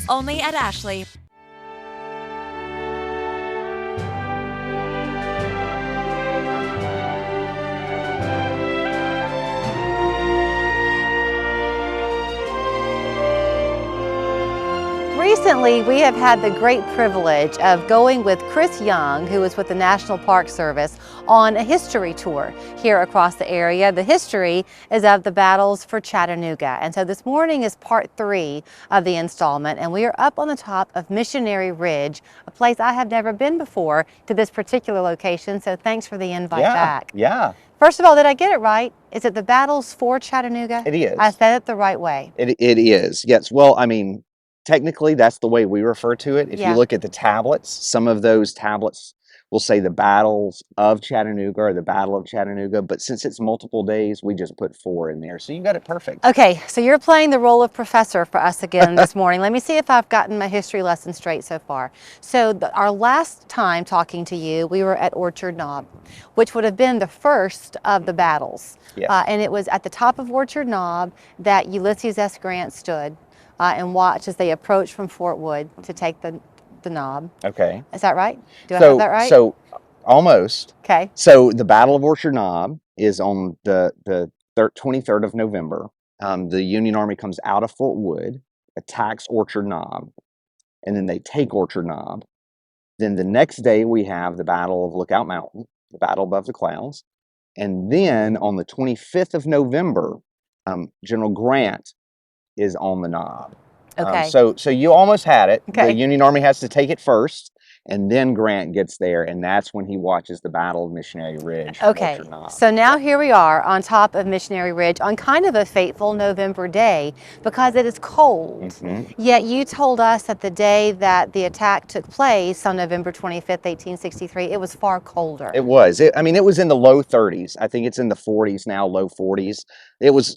Only at Ashley. Recently, we have had the great privilege of going with Chris Young, who is with the National Park Service, on a history tour here across the area. The history is of the battles for Chattanooga. And so this morning is part 3 of the installment, and we are up on the top of Missionary Ridge, a place I have never been before to this particular location. So thanks for the invite back. Yeah. First of all, did I get it right? Is it the battles for Chattanooga? It is. I said it the right way. It is. Yes. Well, I mean, technically, that's the way we refer to it. If you look at the tablets, some of those tablets will say the battles of Chattanooga or the Battle of Chattanooga, but since it's multiple days, we just put 4 in there. So you got it perfect. Okay, so you're playing the role of professor for us again this morning. Let me see if I've gotten my history lesson straight so far. So our last time talking to you, we were at Orchard Knob, which would have been the first of the battles. Yes. And it was at the top of Orchard Knob that Ulysses S. Grant stood and watched as they approached from Fort Wood to take the knob. Okay. Is that right? Do I have that right? So almost. Okay. So the Battle of Orchard Knob is on the 23rd of November. The Union Army comes out of Fort Wood, attacks Orchard Knob, and then they take Orchard Knob. Then the next day we have the Battle of Lookout Mountain, the Battle Above the Clouds. And then on the 25th of November, General Grant is on the knob. Okay. So you almost had it. Okay. The Union Army has to take it first, and then Grant gets there, and that's when he watches the Battle of Missionary Ridge. Okay, so now here we are on top of Missionary Ridge on kind of a fateful November day because it is cold. Mm-hmm. Yet you told us that the day that the attack took place on November 25th, 1863, it was far colder. It was. I mean, it was in the low 30s. I think it's in the 40s now, low 40s. It was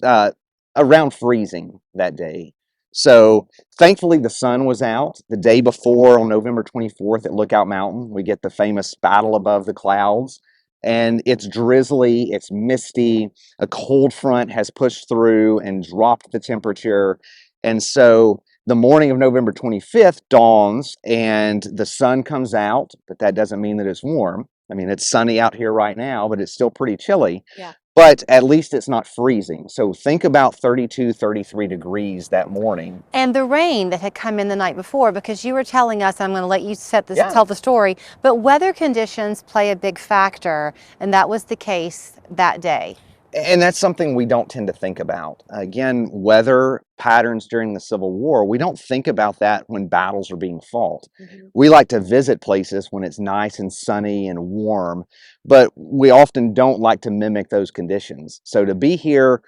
around freezing that day. So thankfully the sun was out. The day before, on November 24th at Lookout Mountain, we get the famous Battle Above the Clouds, and it's drizzly, it's misty, a cold front has pushed through and dropped the temperature. And so the morning of November 25th dawns and the sun comes out, but that doesn't mean that it's warm. I mean, it's sunny out here right now, but it's still pretty chilly. Yeah. But at least it's not freezing. So think about 32, 33 degrees that morning. And the rain that had come in the night before, because you were telling us, I'm going to let you tell the story, but weather conditions play a big factor, and that was the case that day. And that's something we don't tend to think about. Again, weather patterns during the Civil War, we don't think about that when battles are being fought. Mm-hmm. We like to visit places when it's nice and sunny and warm, but we often don't like to mimic those conditions. So to be here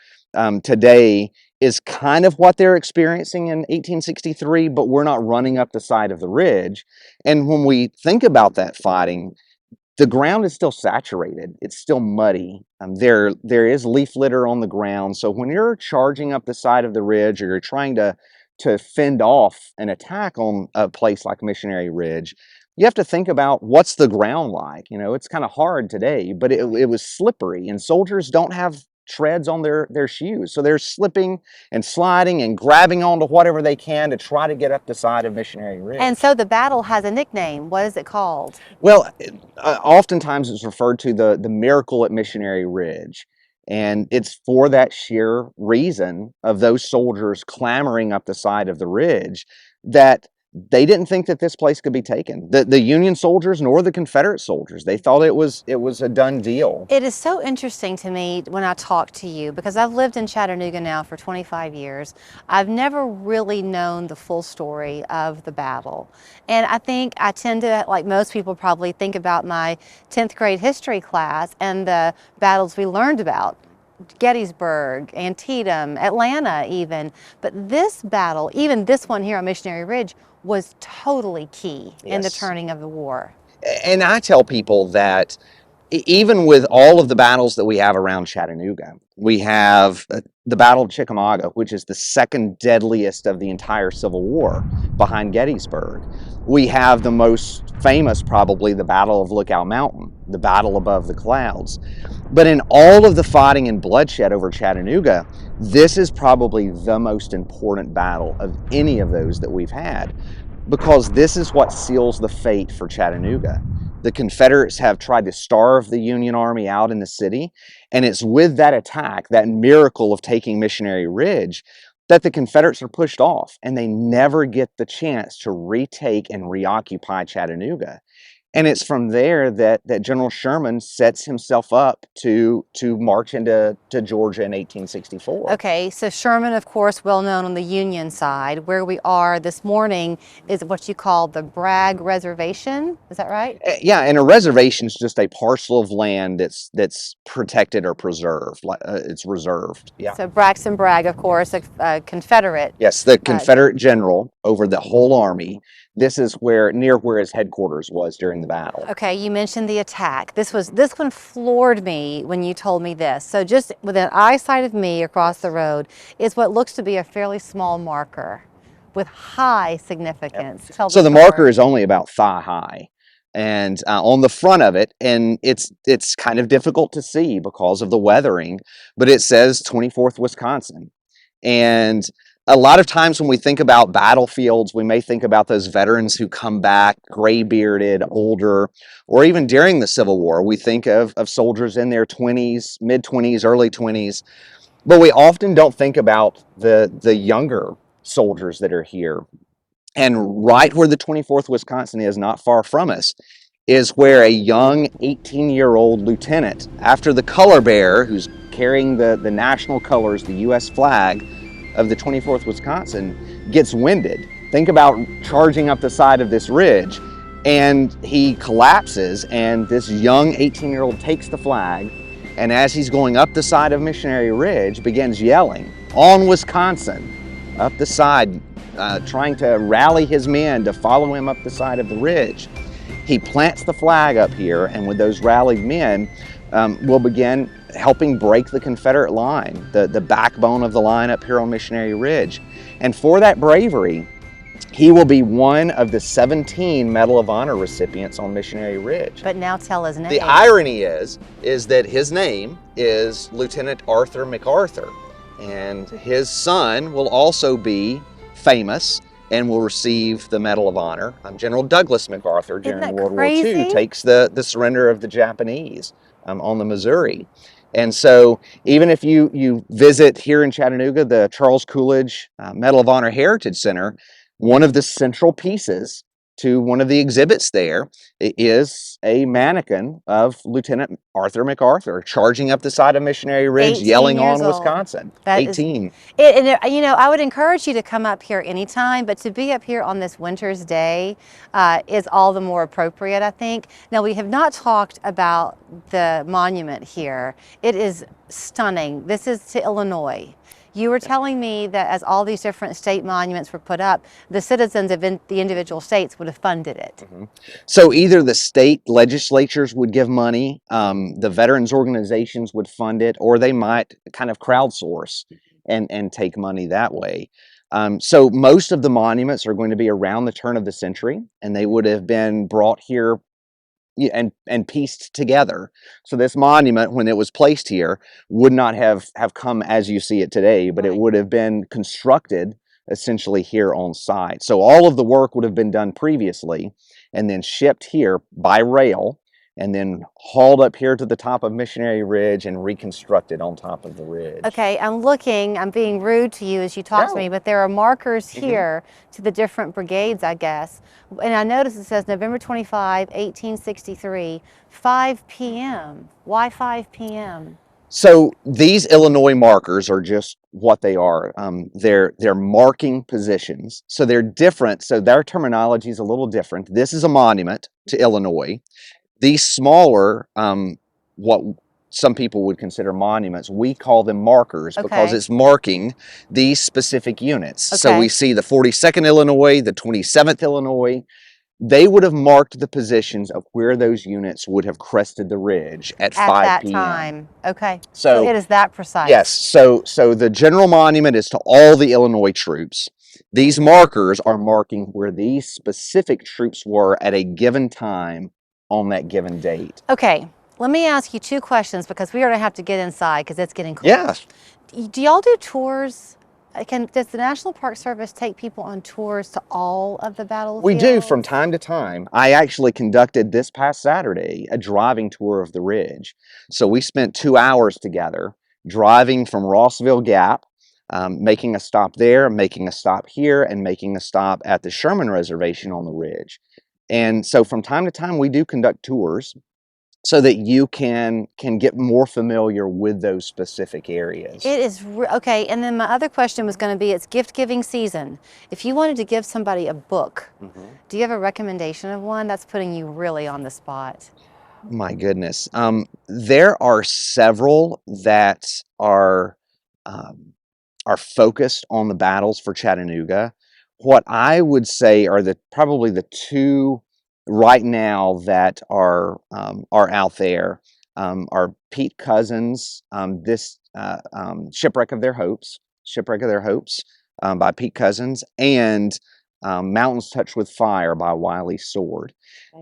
today is kind of what they're experiencing in 1863, but we're not running up the side of the ridge. And when we think about that fighting, the ground is still saturated. It's still muddy. There is leaf litter on the ground. So when you're charging up the side of the ridge or you're trying to fend off an attack on a place like Missionary Ridge, you have to think about what's the ground like. You know, it's kind of hard today, but it was slippery, and soldiers don't have treads on their shoes. So they're slipping and sliding and grabbing onto whatever they can to try to get up the side of Missionary Ridge. And so the battle has a nickname. What is it called? Well, oftentimes it's referred to the miracle at Missionary Ridge. And it's for that sheer reason of those soldiers clambering up the side of the ridge that they didn't think that this place could be taken. The Union soldiers nor the Confederate soldiers. They thought it was a done deal. It is so interesting to me when I talk to you because I've lived in Chattanooga now for 25 years. I've never really known the full story of the battle. And I think I tend to, like most people probably, think about my 10th grade history class and the battles we learned about. Gettysburg, Antietam, Atlanta even. But this battle, even this one here on Missionary Ridge, was totally key in the turning of the war. And I tell people that even with all of the battles that we have around Chattanooga, we have the Battle of Chickamauga, which is the second deadliest of the entire Civil War behind Gettysburg. We have the most famous, probably, the Battle of Lookout Mountain. the battle above the clouds. But in all of the fighting and bloodshed over Chattanooga, this is probably the most important battle of any of those that we've had, because this is what seals the fate for Chattanooga. The Confederates have tried to starve the Union Army out in the city, and it's with that attack, that miracle of taking Missionary Ridge, that the Confederates are pushed off, and they never get the chance to retake and reoccupy Chattanooga. And it's from there that General Sherman sets himself up to march into Georgia in 1864. Okay, so Sherman, of course, well known on the Union side. Where we are this morning is what you call the Bragg Reservation. Is that right? Yeah, and a reservation is just a parcel of land that's protected or preserved. It's reserved. Yeah. So Braxton Bragg, of course, a Confederate. Yes, the Confederate general over the whole army. This is near where his headquarters was during the battle. Okay, you mentioned the attack. This one floored me when you told me this. So just within eyesight of me across the road is what looks to be a fairly small marker with high significance. Yep. Tell So the story. marker is only about thigh high, and on the front of it, and it's kind of difficult to see because of the weathering, but it says 24th Wisconsin. And a lot of times when we think about battlefields, we may think about those veterans who come back gray-bearded, older, or even during the Civil War. We think of soldiers in their 20s, mid-20s, early 20s, but we often don't think about the younger soldiers that are here. And right where the 24th Wisconsin is, not far from us, is where a young 18-year-old lieutenant, after the color bearer who's carrying the national colors, the U.S. flag of the 24th Wisconsin, gets winded. Think about charging up the side of this ridge, and he collapses, and this young 18-year-old takes the flag, and as he's going up the side of Missionary Ridge, begins yelling, "On Wisconsin," up the side, trying to rally his men to follow him up the side of the ridge. He plants the flag up here, and with those rallied men, will begin helping break the Confederate line, the backbone of the line up here on Missionary Ridge. And for that bravery, he will be one of the 17 Medal of Honor recipients on Missionary Ridge. But now tell his name. The irony is that his name is Lieutenant Arthur MacArthur, and his son will also be famous and will receive the Medal of Honor. General Douglas MacArthur during World War II takes the surrender of the Japanese on the Missouri. And so even if you visit here in Chattanooga, the Charles Coolidge Medal of Honor Heritage Center, one of the central pieces to one of the exhibits there is a mannequin of Lieutenant Arthur MacArthur charging up the side of Missionary Ridge, yelling "On Wisconsin." 18. I would encourage you to come up here anytime, but to be up here on this winter's day is all the more appropriate, I think. Now, we have not talked about the monument here. It is stunning. This is to Illinois. You were telling me that as all these different state monuments were put up, the citizens of the individual states would have funded it. Mm-hmm. So either the state legislatures would give money, the veterans organizations would fund it, or they might kind of crowdsource and take money that way. So most of the monuments are going to be around the turn of the century, and they would have been brought here and pieced together. So this monument, when it was placed here, would not have come as you see it today, but it would have been constructed essentially here on site. So all of the work would have been done previously and then shipped here by rail and then hauled up here to the top of Missionary Ridge and reconstructed on top of the ridge. Okay, I'm being rude to you as you talk to me, but there are markers here to the different brigades, I guess. And I notice it says November 25, 1863, 5 p.m. Why 5 p.m.? So these Illinois markers are just what they are. They're marking positions. So they're different. So their terminology is a little different. This is a monument to Illinois. These smaller, what some people would consider monuments, we call them markers because it's marking these specific units. So we see the 42nd Illinois, the 27th Illinois. They would have marked the positions of where those units would have crested the ridge at 5 p.m. time. Okay. So it is that precise. Yes. So the general monument is to all the Illinois troops. These markers are marking where these specific troops were at a given time on that given date. Okay, let me ask you two questions because we are going to have to get inside because it's getting cold. Yeah. Do y'all do tours? Does the National Park Service take people on tours to all of the battlefields? We do from time to time. I actually conducted this past Saturday a driving tour of the ridge. So we spent 2 hours together driving from Rossville Gap, making a stop there, making a stop here, and making a stop at the Sherman Reservation on the ridge. And so from time to time, we do conduct tours so that you can get more familiar with those specific areas. It is okay. And then my other question was going to be, it's gift giving season. If you wanted to give somebody a book, do you have a recommendation of one? That's putting you really on the spot. My goodness. There are several that are focused on the battles for Chattanooga. What I would say are probably the two right now that are out there are Pete Cousins, Shipwreck of Their Hopes by Pete Cousins, and Mountains Touched with Fire by Wiley Sword.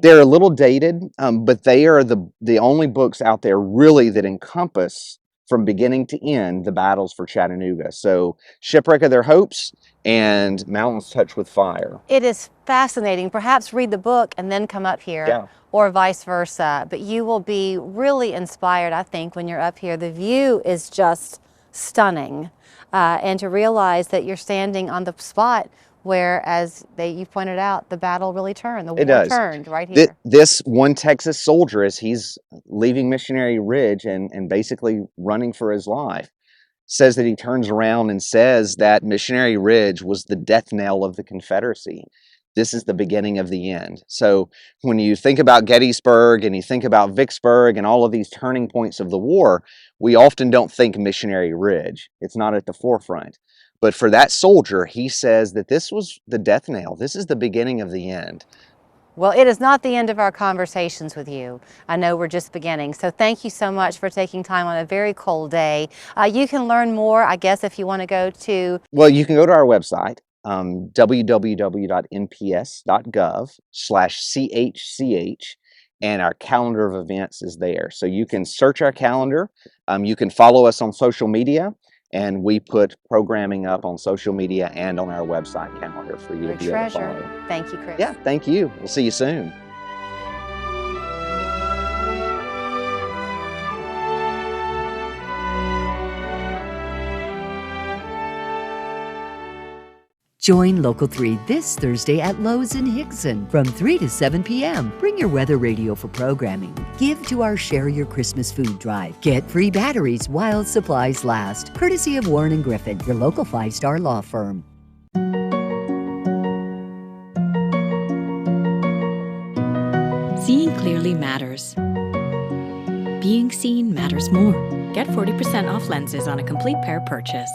They're a little dated, but they are the only books out there really that encompass from beginning to end the battles for Chattanooga. So Shipwreck of Their Hopes and Mountains Touched with Fire. It is fascinating. Perhaps read the book and then come up here. Yeah. Or vice versa. But you will be really inspired, I think, when you're up here. The view is just stunning. And to realize that you're standing on the spot where, as you pointed out, the battle really turned. The war turned right here. This one Texas soldier, as he's leaving Missionary Ridge and basically running for his life, says that he turns around and says that Missionary Ridge was the death knell of the Confederacy. This is the beginning of the end. So when you think about Gettysburg and you think about Vicksburg and all of these turning points of the war, we often don't think Missionary Ridge. It's not at the forefront. But for that soldier, he says that this was the death knell. This is the beginning of the end. Well, it is not the end of our conversations with you. I know we're just beginning. So thank you so much for taking time on a very cold day. You can learn more, I guess, if you want to go to... Well, you can go to our website, www.nps.gov/CHCH, and our calendar of events is there. So you can search our calendar. You can follow us on social media, and we put programming up on social media and on our website calendar for you to be able to follow. Thank you, Chris. Yeah, thank you. We'll see you soon. Join Local 3 this Thursday at Lowe's in Hickson from 3 to 7 p.m. Bring your weather radio for programming. Give to our Share Your Christmas Food Drive. Get free batteries while supplies last. Courtesy of Warren & Griffin, your local 5-star law firm. Seeing clearly matters. Being seen matters more. Get 40% off lenses on a complete pair purchase.